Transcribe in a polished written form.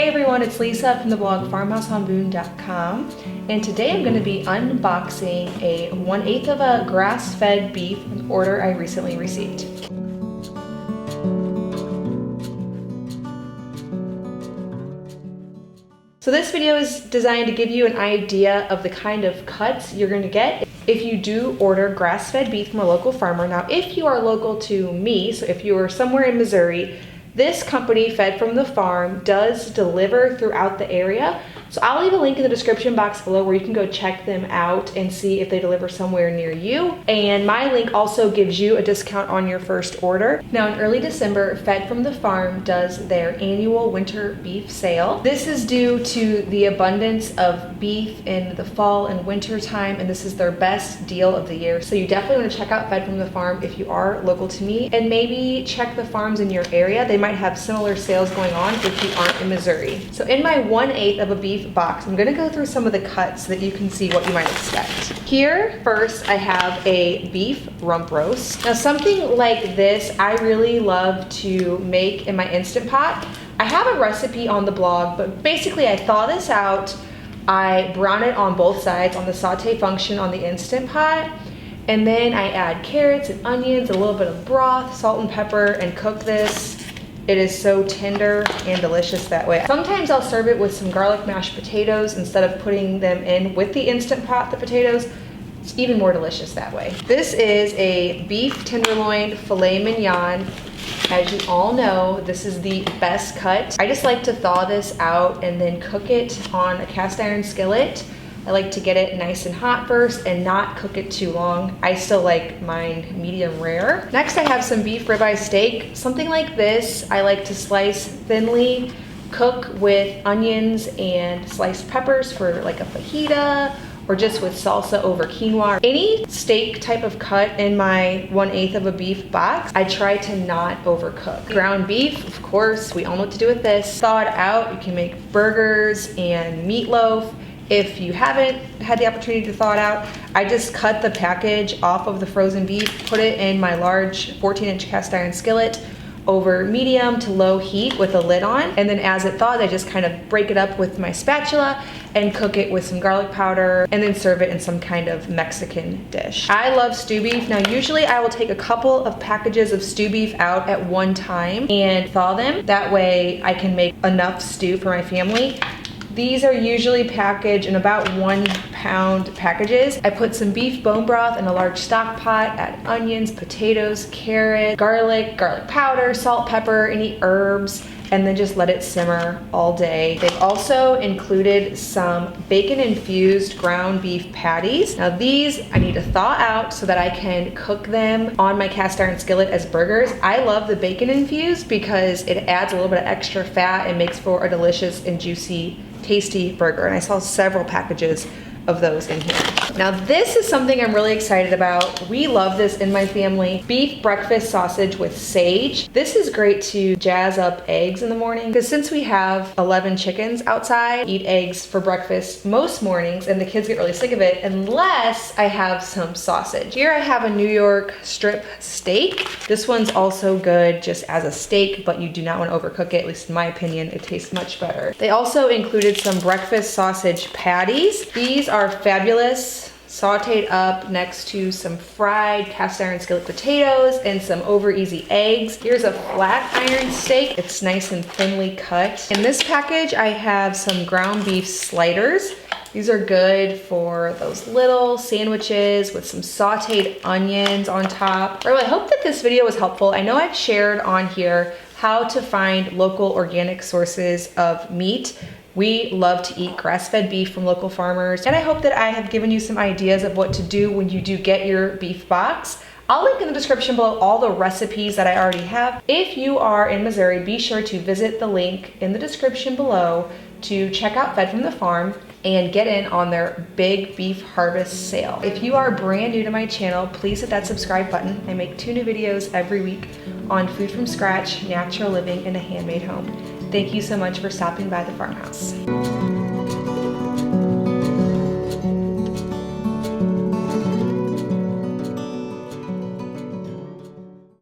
everyone, it's Lisa from the blog farmhouseonboone.com, and today I'm going to be unboxing a 1/8 of a grass-fed beef order I recently received. So this video is designed to give you an idea of the kind of cuts you're going to get if you do order grass-fed beef from a local farmer. Now, if you are local to me, so if you are somewhere in Missouri, this company, Fed from the Farm, does deliver throughout the area. So I'll leave a link in the description box below where you can go check them out and see if they deliver somewhere near you. And my link also gives you a discount on your first order. Now in early December, Fed from the Farm does their annual winter beef sale. This is due to the abundance of beef in the fall and winter time, and this is their best deal of the year. So you definitely want to check out Fed from the Farm if you are local to me, and maybe check the farms in your area. They might have similar sales going on if you aren't in Missouri. So in my 1/8 of a beef box, I'm gonna go through some of the cuts so that you can see what you might expect. Here, first, I have a beef rump roast. Now something like this, I really love to make in my Instant Pot. I have a recipe on the blog, but basically I thaw this out, I brown it on both sides on the saute function on the Instant Pot, and then I add carrots and onions, a little bit of broth, salt and pepper, and cook this. It is so tender and delicious that way. Sometimes I'll serve it with some garlic mashed potatoes instead of putting them in with the Instant Pot, the potatoes. It's even more delicious that way. This is a beef tenderloin filet mignon. As you all know, this is the best cut. I just like to thaw this out and then cook it on a cast iron skillet. I like to get it nice and hot first and not cook it too long. I still like mine medium rare. Next, I have some beef ribeye steak. Something like this, I like to slice thinly, cook with onions and sliced peppers for like a fajita, or just with salsa over quinoa. Any steak type of cut in my 1/8 of a beef box, I try to not overcook. Ground beef, of course, we all know what to do with this. Thaw it out, you can make burgers and meatloaf. If you haven't had the opportunity to thaw it out, I just cut the package off of the frozen beef, put it in my large 14-inch cast iron skillet over medium to low heat with a lid on. And then as it thaws, I just kind of break it up with my spatula and cook it with some garlic powder and then serve it in some kind of Mexican dish. I love stew beef. Now, usually I will take a couple of packages of stew beef out at one time and thaw them. That way I can make enough stew for my family. These are usually packaged in about 1 pound packages. I put some beef bone broth in a large stock pot, add onions, potatoes, carrot, garlic powder, salt, pepper, any herbs, and then just let it simmer all day. They've also included some bacon infused ground beef patties. Now these I need to thaw out so that I can cook them on my cast iron skillet as burgers. I love the bacon infused because it adds a little bit of extra fat and makes for a delicious and juicy, tasty burger. And I saw several packages of those in here. Now this is something I'm really excited about. We love this in my family. Beef breakfast sausage with sage. This is great to jazz up eggs in the morning, because since we have 11 chickens outside, eat eggs for breakfast most mornings, and the kids get really sick of it unless I have some sausage. Here I have a New York strip steak. This one's also good just as a steak, but you do not want to overcook it. At least in my opinion, it tastes much better. They also included some breakfast sausage patties. These are fabulous, sauteed up next to some fried cast iron skillet potatoes and some over easy eggs. Here's a flat iron steak. It's nice and thinly cut. In this package, I have some ground beef sliders. These are good for those little sandwiches with some sauteed onions on top. I really hope that this video was helpful. I know I've shared on here how to find local organic sources of meat. We love to eat grass-fed beef from local farmers, and I hope that I have given you some ideas of what to do when you do get your beef box. I'll link in the description below all the recipes that I already have. If you are in Missouri, be sure to visit the link in the description below to check out Fed from the Farm and get in on their big beef harvest sale. If you are brand new to my channel, please hit that subscribe button. I make 2 new videos every week on food from scratch, natural living in a handmade home. Thank you so much for stopping by the farmhouse.